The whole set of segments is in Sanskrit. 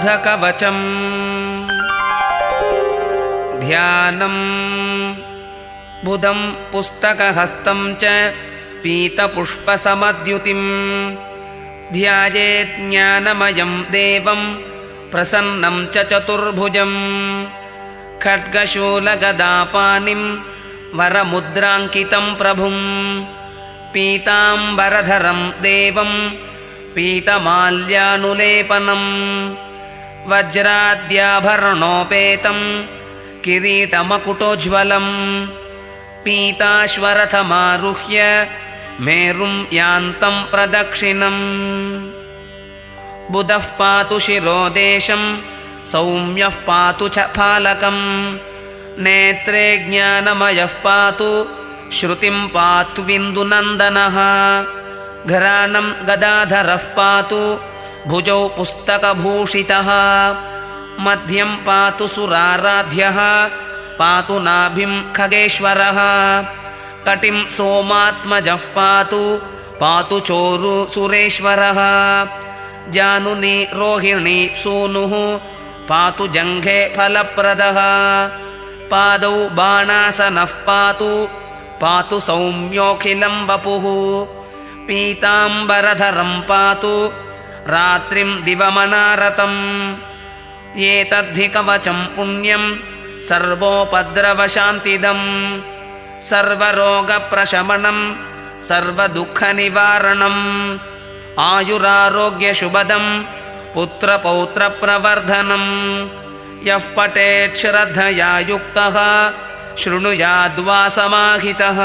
बुधकवचम् ध्यानम् बुधं पुस्तकहस्तं च पीतपुष्पसमद्युतिं ध्यायेत् ज्ञानमयं देवं प्रसन्नं च चतुर्भुजं खड्गशूलगदापानिं वरमुद्राङ्कितं प्रभुं पीताम्बरधरं देवं पीतमाल्यानुलेपनं वज्राद्याभरणोपेतं किरीटमकुटोज्ज्वलं पीताश्वरथमारुह्य मेरुं यान्तं प्रदक्षिणम् बुधः पातु शिरोदेशं सौम्यः पातु च फालकं नेत्रे ज्ञानमयः पातु श्रुतिं पातु विन्दुनन्दनः घ्राणं गदाधरः पातु भुजौ पुस्तकभूषितः मध्यं पातु सुराराध्यः पातु नाभिं खगेश्वरः कटिं सोमात्मजः पातु पातु चोरु सुरेश्वरः जानुनी रोहिणी सूनुः पातु जङ्घे फलप्रदः पादौ बाणासनः पातु पातु सौम्योऽखिलं वपुः पीताम्बरधरं पातु रात्रिं दिवमनारतम् एतद्धि कवचं पुण्यं सर्वोपद्रवशान्तिदं सर्वरोगप्रशमनं सर्वदुःखनिवारणम् आयुरारोग्यशुभदं पुत्रपौत्रप्रवर्धनम् यः पठेत् श्रद्धया युक्तः शृणुयाद्वासमाहितः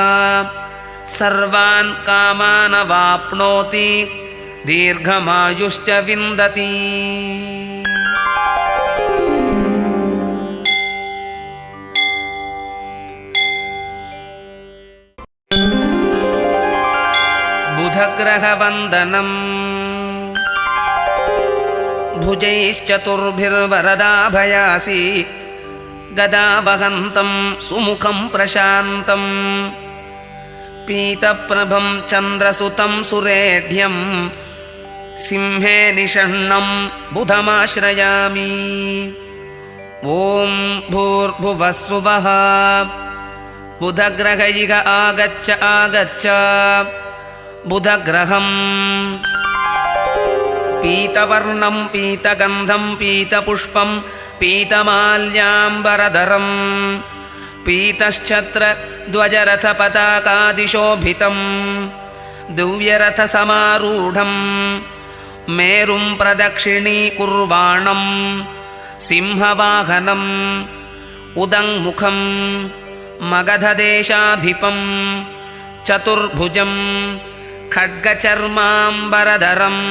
सर्वान् कामान् अवाप्नोति दीर्घमायुश्च विन्दति। बुधग्रहवन्दनम् भुजैश्चतुर्भिर्वरदाभयासि गदावहन्तं सुमुखं प्रशान्तं पीतप्रभं चन्द्रसुतं सुरेढ्यं सिंहे निषण्णं बुधमाश्रयामि। ॐ भूर्भुवः स्वः बुधग्रह इह आगच्छ आगच्छ बुधग्रहम् पीतवर्णं पीतगन्धं पीतपुष्पं पीतमाल्याम्बरधरं पीतश्छत्रध्वजरथपताकादिशोभितं दिव्यरथसमारूढं मेरुं प्रदक्षिणीकुर्वाणं सिंहवाहनम् उदङ्मुखं मगधदेशाधिपं चतुर्भुजं खड्गचर्माम्बरधरम्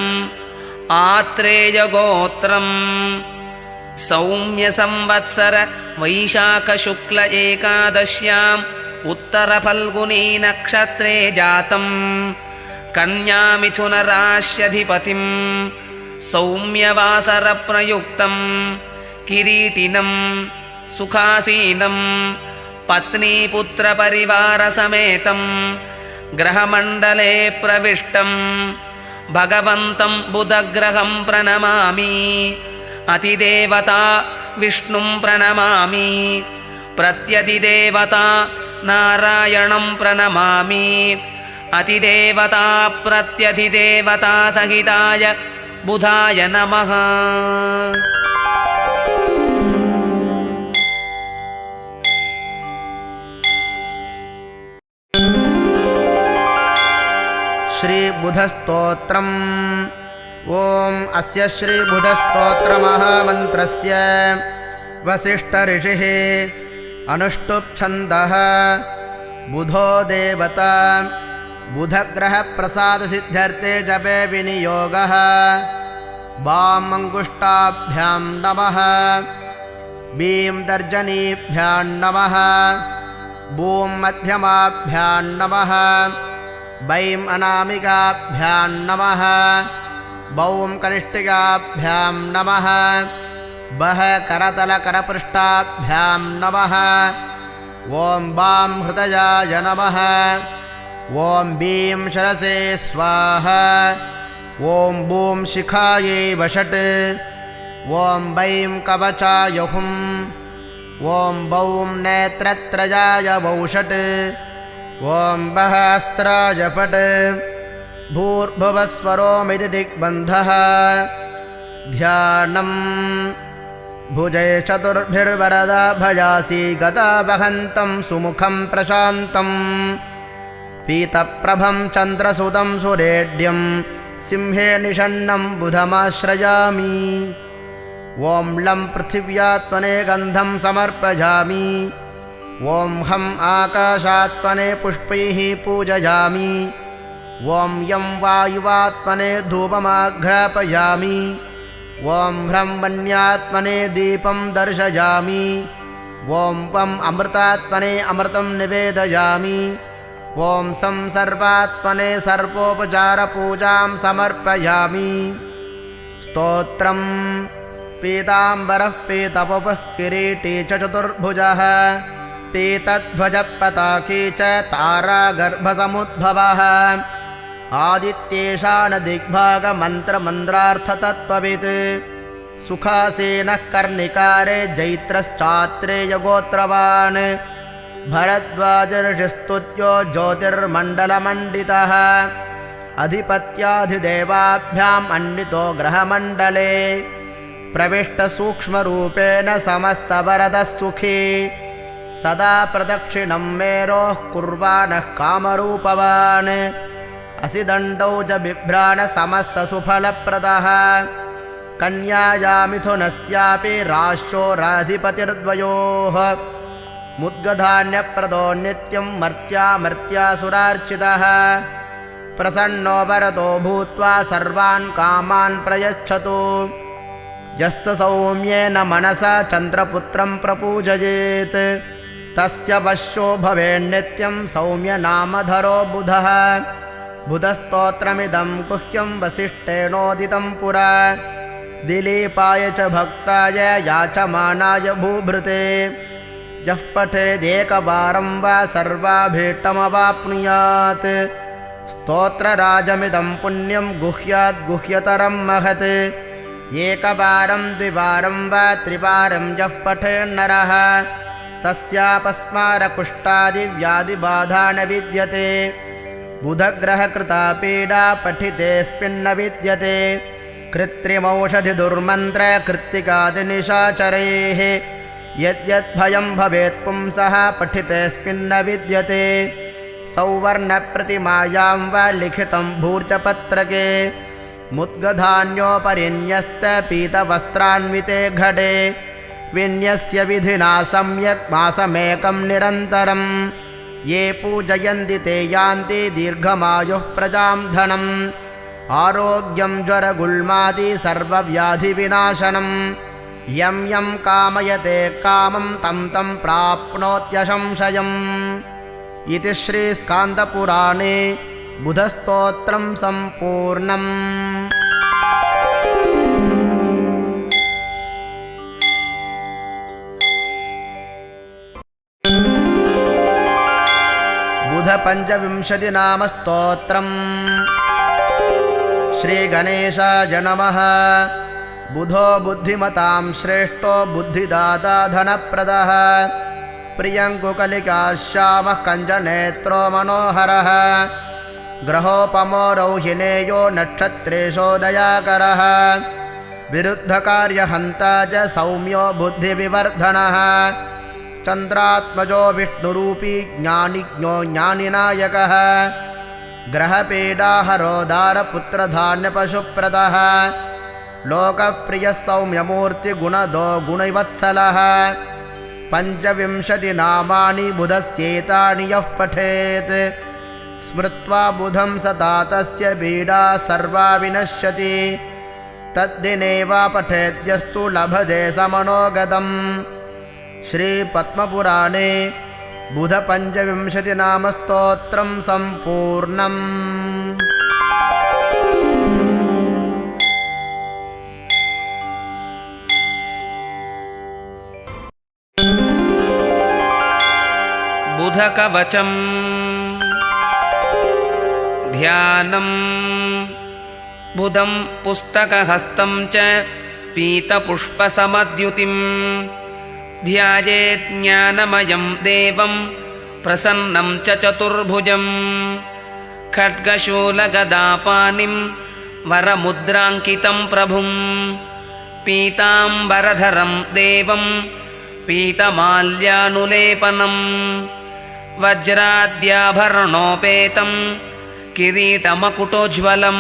आत्रेयगोत्रं सौम्यसंवत्सर वैशाखशुक्ल एकादश्याम् उत्तरफल्गुनी नक्षत्रे जातं कन्यामिथुनराश्यधिपतिं सौम्यवासरप्रयुक्तं किरीटिनं सुखासीनं पत्नीपुत्रपरिवारसमेतं ग्रहमण्डले प्रविष्टं भगवन्तं बुधग्रहं प्रणमामि। अतिदेवता विष्णुं प्रणमामि। प्रत्यधिदेवता नारायणं प्रणमामि। अतिदेवता प्रत्यधिदेवता सहिताय बुधाय नमः। श्रीबुधस्तोत्रम्। ॐ अस्य श्रीबुधस्तोत्रमहामन्त्रस्य वसिष्ठऋषिः अनुष्टुप्छन्दः बुधो देवता बुधग्रहप्रसादसिद्ध्यर्थे जपे विनियोगः। वाम् अङ्गुष्ठाभ्यां नमः, बीं तर्जनीभ्यां नमः, बूं मध्यमाभ्यां नमः, वैं अनामिकाभ्यां नमः, बौं कनिष्ठिकाभ्यां नमः, बह करतलकरपृष्ठाभ्यां नमः। ॐ वां हृदयाय नमः। ॐ बीं शरसे स्वाहा। ॐ बूं शिखायै वषट्। ॐ वैं कवचाय हुं ॐ वौं नेत्रत्रयाय वौषट् ॐ वः अस्त्राय फट् भूर्भुवस्वरोमिति दिग्बन्धः ध्यानम् भुजै चतुर्भिर्वरदा भयासि गदा वहन्तं सुमुखं प्रशान्तं पीतप्रभं चन्द्रसुतं सुरेड्यं सिंहे निषण्णं बुधमाश्रयामि ॐ लं पृथिव्यात्मने गन्धं समर्पयामि ॐ हम् आकाशात्मने पुष्पैः पूजयामि ॐ यं वायुवात्मने धूपमाघ्रापयामि ॐ ब्रह्मण्यात्मने दीपं दर्शयामि ॐ वम् अमृतात्मने अमृतं निवेदयामि ॐ सं सर्वात्मने सर्वोपचारपूजां समर्पयामि स्तोत्रम् पीताम्बरः पीतवपुः किरीटी च चतुर्भुजः पीतध्वजपताकी च तारागर्भसमुद्भवः आदित्येशानदिग्भागमन्त्रमन्त्रार्थतत्त्ववित् सुखासेनः कर्णिकारे जैत्रश्चात्रेयगोत्रवान् भरद्वाजर्षिस्तुत्यो ज्योतिर्मण्डलमण्डितः अधिपत्याधिदेवाभ्याम् अन्वितो ग्रहमण्डले प्रविष्टसूक्ष्मरूपेण समस्तवरदः सुखी सदा प्रदक्षिणं मेरोः कुर्वाणः कामरूपवान् असिदण्डौ च बिभ्राणसमस्तसुफलप्रदः कन्याया मिथुनस्यापि राश्यो राधिपतिर्द्वयोः मुद्गधान्यप्रदो नित्यं मर्त्यासुरार्चितः प्रसन्नो वरदो भूत्वा सर्वान् कामान् प्रयच्छतु यस्तु सौम्येन मनसा चन्द्रपुत्रं प्रपूजयेत् तस्य वश्यो भवेन्नित्यं सौम्यनामधरो बुधः बुधस्तोत्रमिदं गुह्यं वसिष्ठेनोदितं पुरा दिलीपाय च भक्ताय याचमानाय भूभृते यः पठेदेकवारं वा सर्वाभीष्टमवाप्नुयात् स्तोत्रराजमिदं पुण्यं गुह्याद्गुह्यतरं महत् एकवारं द्विवारं वा त्रिवारं यः पठेन्नरः तस्यापस्मारकुष्ठादिव्याधिबाधा न विद्यते बुधग्रहकृता पीडा पठितेऽस्मिन्न विद्यते कृत्रिमौषधिदुर्मन्त्रकृत्तिकादिनिशाचरैः यद्यद्भयं भवेत् पुंसः पठितेऽस्मिन्न विद्यते सौवर्णप्रतिमायां वा लिखितं भूर्जपत्रके मुद्गधान्योपरिन्यस्तपीतवस्त्रान्विते घटे विन्यस्य विधिना सम्यक् मासमेकं निरन्तरं ये पूजयन्ति ते यान्ति दीर्घमायुः प्रजां धनम् आरोग्यं ज्वरगुल्मादि सर्वव्याधिविनाशनं यं यं कामयते कामं तं तं प्राप्नोत्यसंशयम् इति श्रीस्कान्दपुराणे बुधस्तोत्रं सम्पूर्णम्। बुधपञ्चविंशतिनामस्तोत्रम्। श्रीगणेशाय नमः। बुधो बुद्धिमतां श्रेष्ठो बुद्धिदाता धनप्रदः प्रियङ्कुकलिकाश्यामः कञ्जनेत्रो मनोहरः ग्रहोपमो रौहिनेयो नक्षत्रेशो दयाकरः विरुद्धकार्यहन्ता च सौम्यो बुद्धिविवर्धनः चन्द्रात्मजो विष्णुरूपी ज्ञानिज्ञो ज्ञानिनायकः ग्रहपीडाहरोदारपुत्रधान्यपशुप्रदः लोकप्रियः सौम्यमूर्तिगुणदो गुणवत्सलः पञ्चविंशतिनामानि बुधस्येतानि यः पठेत् स्मृत्वा बुधं सदा तस्य पीडा सर्वा विनश्यति तद्दिने वा पठेद्यस्तु लभते समनोगतम्। श्रीपद्मपुराणे बुधपञ्चविंशतिनामस्तोत्रं सम्पूर्णम्। बुधकवचम्। ध्यानम्। बुधं पुस्तकहस्तं च पीतपुष्पसमद्युतिं ध्यायेत् ज्ञानमयं देवं प्रसन्नं च चतुर्भुजं खड्गशूलगदापानिं वरमुद्राङ्कितं प्रभुं पीताम्बरधरं देवं पीतमाल्यानुलेपनं वज्राद्याभरणोपेतं किरीटमकुटोज्ज्वलं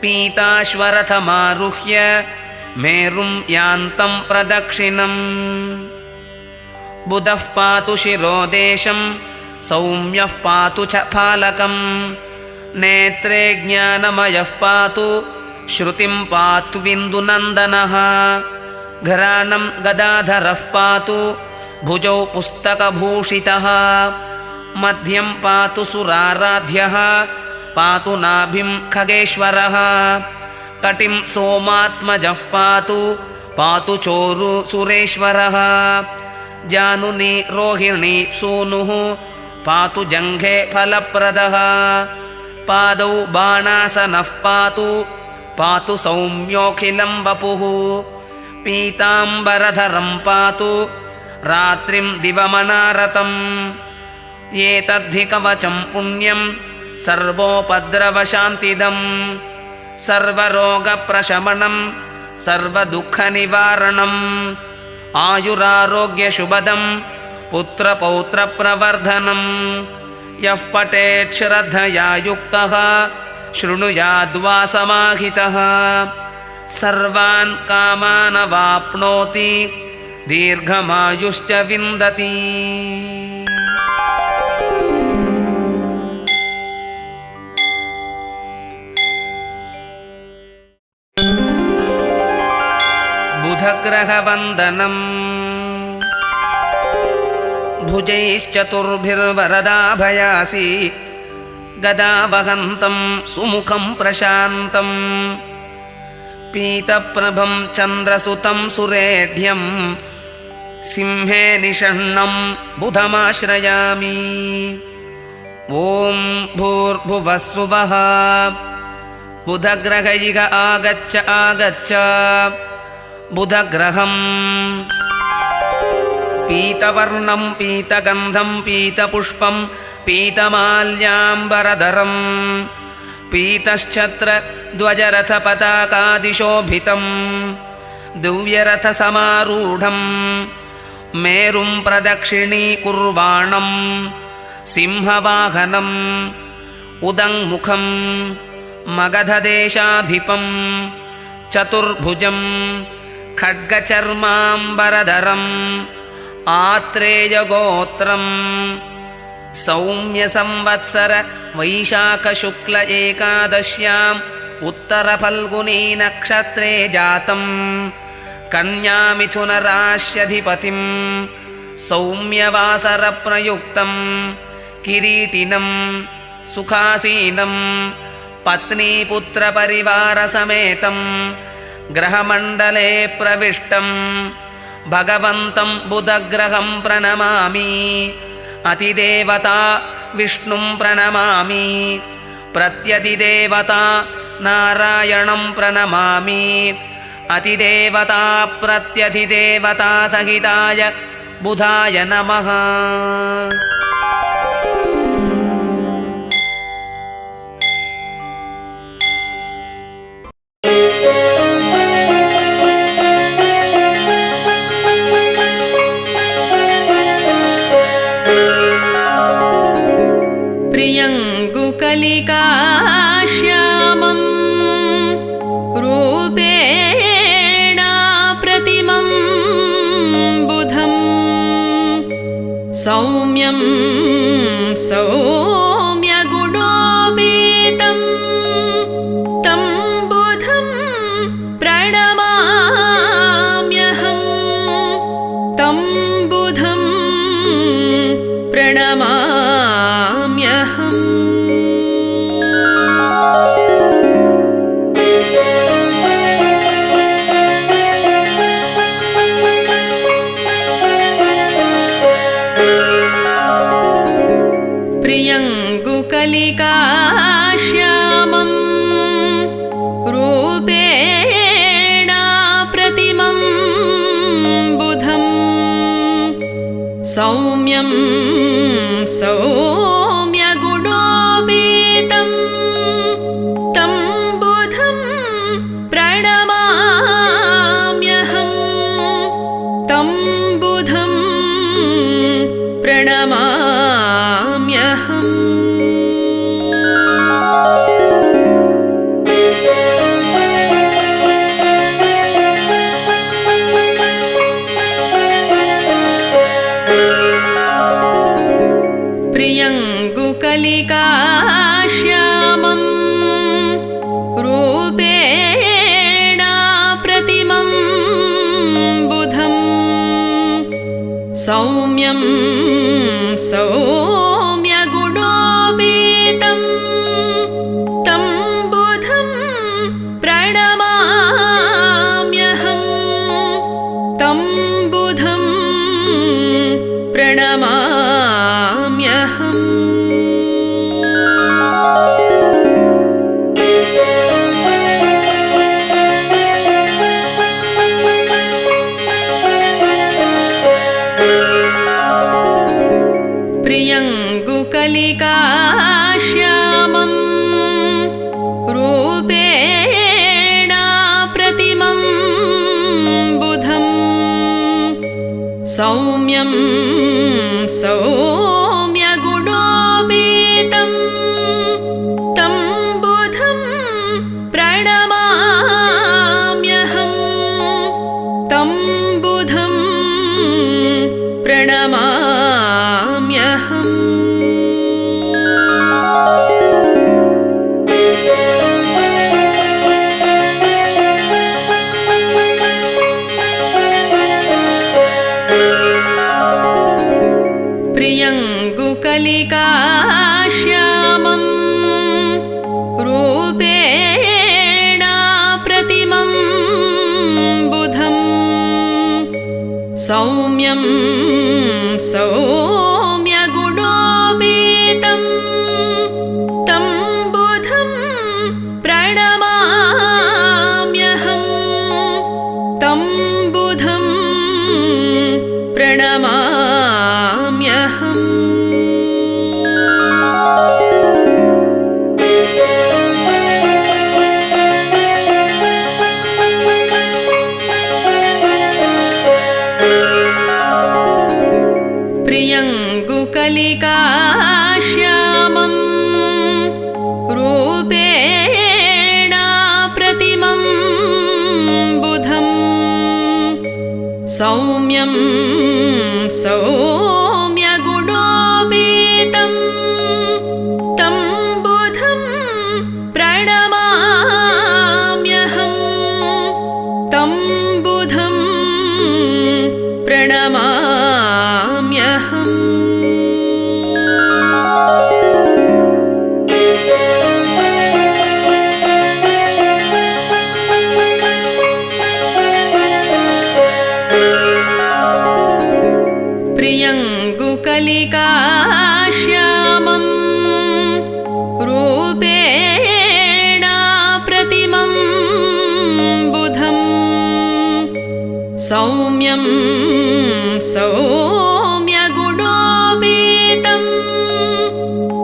पीताश्वरथमारुह्य मेरुं यान्तं प्रदक्षिणम् बुधः पातु शिरोदेशं सौम्यः पातु च फालकं नेत्रे ज्ञानमयः पातु श्रुतिं पातु विन्दुनन्दनः घ्राणं गदाधरः पातु भुजौ पुस्तकभूषितः मध्यं पातु सुराराध्यः पातु नाभिं खगेश्वरः कटिं सोमात्मजः पातु चोरु सुरेश्वरः जानुनी रोहिणी सूनुः पातु जङ्घे फलप्रदः पादौ बाणासनः पातु सौम्योऽखिलं वपुः पीताम्बरधरं पातु रात्रिं दिवमनारतम् एतद्धि कवचं पुण्यं सर्वोपद्रवशान्तिदं सर्वरोगप्रशमनं सर्वदुःखनिवारणम् आयुरारोग्यशुभदं पुत्रपौत्रप्रवर्धनं यः पठेत् श्रद्धया युक्तः शृणुयाद्वासमाहितः सर्वान् कामानवाप्नोति दीर्घमायुश्च विन्दति। बुधग्रहवन्दनम् भुजैश्चतुर्भिर्वरदाभयासि गदावहन्तं सुमुखं प्रशान्तं पीतप्रभं चन्द्रसुतं सुरेढ्यं सिंहे निषण्णं बुधमाश्रयामि। ॐ भूर्भुवः स्वः बुधग्रह इह आगच्छ आगच्छ बुधग्रहम् पीतवर्णं पीतगन्धं पीतपुष्पं पीतमाल्याम्बरधरं पीतश्छत्रध्वजरथपताकादिशोभितं दिव्यरथसमारूढं मेरुं प्रदक्षिणीकुर्वाणं सिंहवाहनम् उदङ्मुखं मगधदेशाधिपं चतुर्भुजं खड्गचर्माम्बरधरम् आत्रेयगोत्रं सौम्यसंवत्सर वैशाखशुक्ल एकादश्याम् उत्तरफल्गुनी नक्षत्रे जातं कन्यामिथुनराश्यधिपतिं सौम्यवासरप्रयुक्तं किरीटिनं सुखासीनं पत्नीपुत्रपरिवारसमेतं ग्रहमण्डले प्रविष्टं भगवन्तं बुधग्रहं प्रणमामि। अतिदेवता विष्णुं प्रणमामि। प्रत्यधिदेवता नारायणं प्रणमामि। अतिदेवता प्रत्यधिदेवता सहिताय बुधाय नमः। प्रियङ्गुकलिकाश्यामं रूपेण प्रतिमं बुधं सौम्यं सौम्यगुणोपेतं तं बुधं प्रणमाम्यहं तं बुधं प्रणमाम्यहम्। प्रियङ्गुकलिकाश्यामं रूपेण सौम्यं सौम्यगुणोपेतं तं बुधं प्रणमाम्यहं तं बुधं प्रणमाम्यहम् प्रियङ्गुकलिकाश्यामं रूपेण प्रतिमं बुधं सौम्यं सौम्यगुणोपेतं तं बुधं प्रणमाम्यहं तं बुधं प्रणमाम्यहम् प्रियङ्गुकलिकाश्यामं रूपेण प्रतिमं बुधं सौम्यं सौम्यगुणोपेतं तं बुधं प्रणमाम्यहं तं बुधं प्रणमाम्यहम् प्रियङ्गुकलिकाश्यामं रूपेण प्रतिमं बुधं सौम्यं सौम्यगुणोपेतं तं बुधं प्रणमाम्यहं तं बुधं प्रणमाम्यहम् प्रियङ्गुकलिकाश्यामं रूपेण प्रतिमं बुधं सौम्यं सौम्यगुणोपेतं तं बुधं प्रणमाम्यहं तं बुधं प्रणमाम्यहम् प्रियङ्गुकलिकाश्यामं रूपेण प्रतिमं बुधं सौम्यं सौम्यगुणोपेतं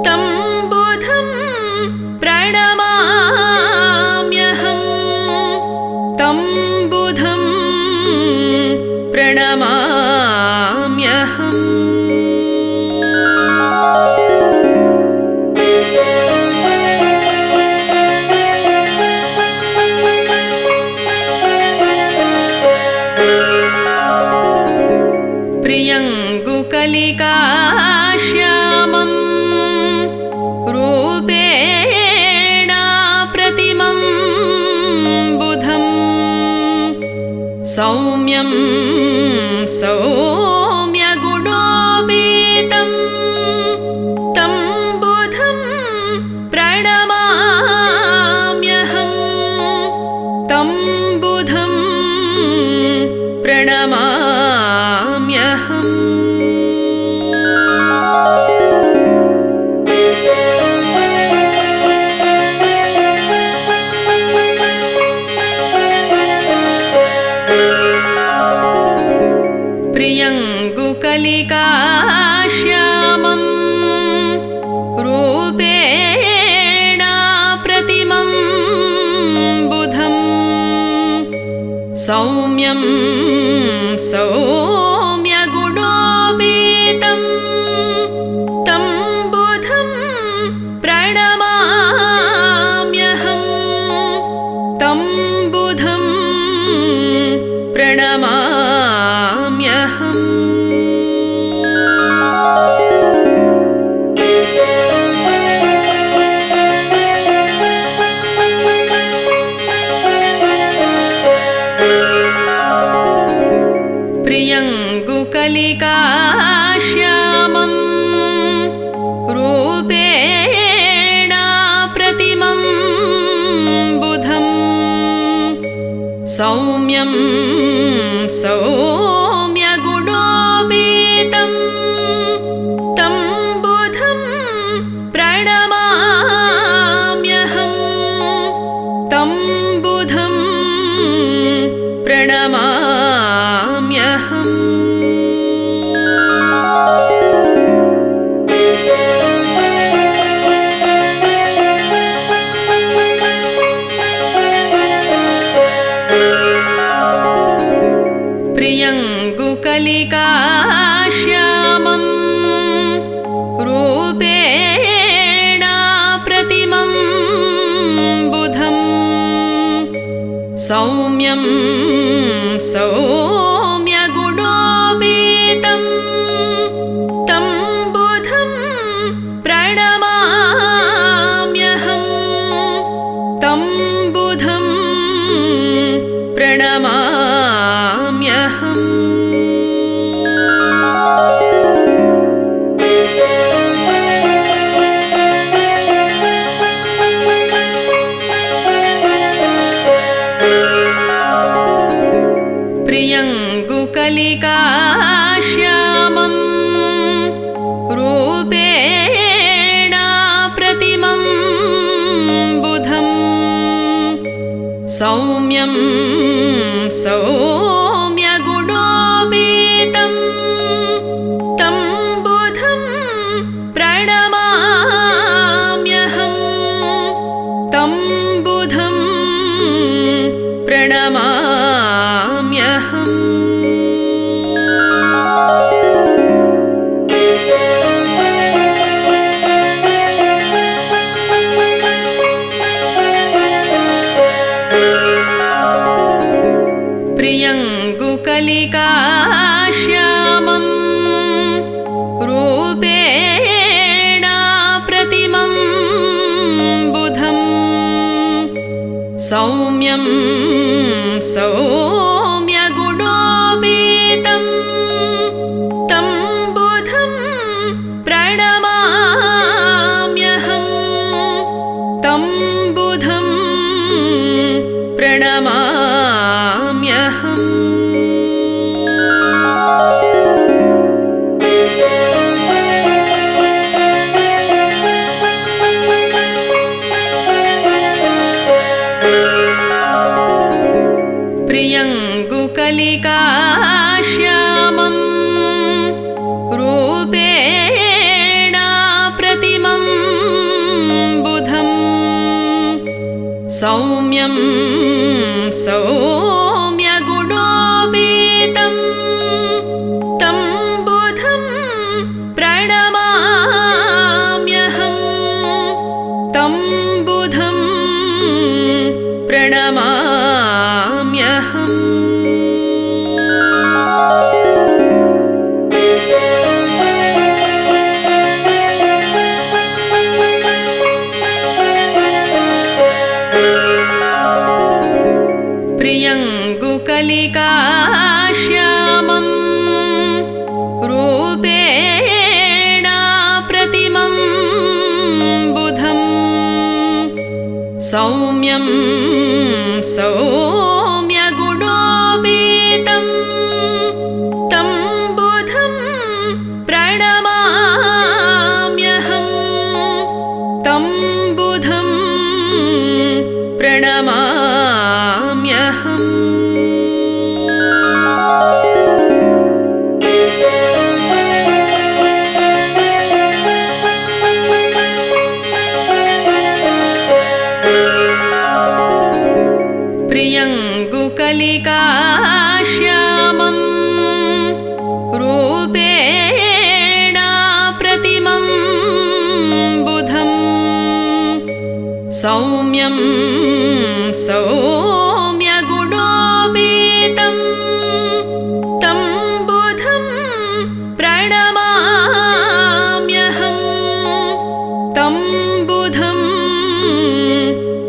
तं बुधं प्रणमाम्यहं तं बुधं प्रणमाम्यहम् प्रियङ्गुकलिकाश्यामं रूपेण प्रतिमं बुधं सौम्यं सौम्यगुणोपेतं तं बुधं प्रणमाम्यहं तं बुधं प्रणमाम्यहम् प्रियङ्गुकलिकाश्यामं श्यामं रूपेण प्रतिमं बुधं सौम्यं सौम्यगुणोपेतं तं बुधं प्रणमाम्यहं तं बुधं प्रणमाम्यहम् प्रियङ्गुकलिकाश्यामं रूपेण प्रतिमं बुधं सौम्यं सौम्यगुणोपेतं तं बुधं प्रणमाम्यहं तं बुधं प्रणमाम्यहम् प्रियङ्गुकलिकाश्यामं रूपेण प्रतिमं बुधं सौम्यं सौम्यगुणोपेतं तं बुधं प्रणमाम्यहं तं बुधं प्रणमाम्यहम् प्रियङ्गुकलिकाश्यामं रूपेण प्रतिमं बुधं सौम्यं सौम्यगुणोपेतं तं बुधं प्रणमाम्यहं तं बुधं प्रणमाम्यहम् प्रियङ्गुकलिकाश्यामं रूपेण प्रतिमं बुधं सौम्यं सौम्यगुणोपेतं तं बुधं प्रणमाम्यहं तं बुधं प्रणमाम्यहम् प्रियङ्गुकलिकाश्यामं रूपेण प्रतिमं बुधं सौम्यं सौम्यगुणोपेतं तं बुधं प्रणमाम्यहं तं बुधं प्रणमाम्यहम् प्रियङ्गुकलिकाश्यामं रूपेण प्रतिमं बुधं सौम्यं सौम्यगुणोपेतं तं बुधं प्रणमाम्यहम् प्रियङ्गुकलिकाश्यामं रूपेण प्रतिमं बुधं सौम्यं सौम्यगुणोपेतं तं बुधं प्रणमाम्यहं तं बुधं प्रणमाम्यहम् प्रियङ्गुकलिकाश्यामं सौम्यं सौम्यगुणोपेतं तं बुधं प्रणमाम्यहं तं बुधं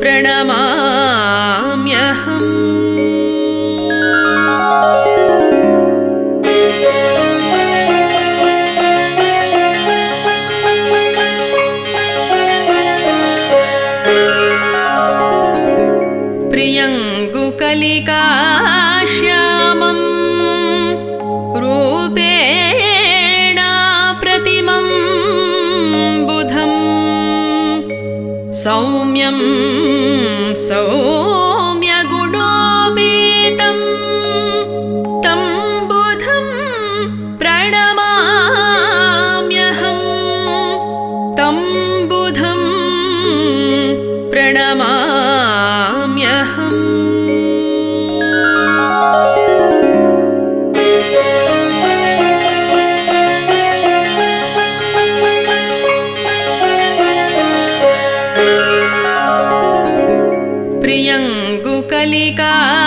प्रणमाम्यहम् प्रियङ्गुकलिकाश्यामं रूपेण प्रतिमं बुधं सौम्यं सौम्यगुणोपेतं तं बुधं प्रणमाम्यहं तं बुधं प्रणमाम्यहम्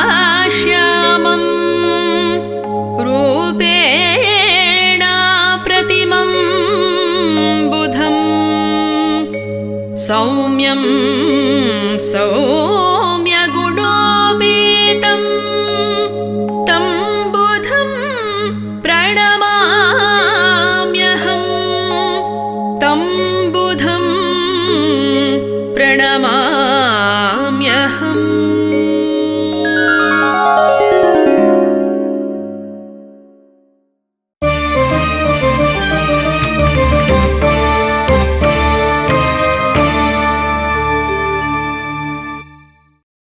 प्रियङ्गुकलिकाश्यामं रूपेण प्रतिमं बुधं सौम्यं सौ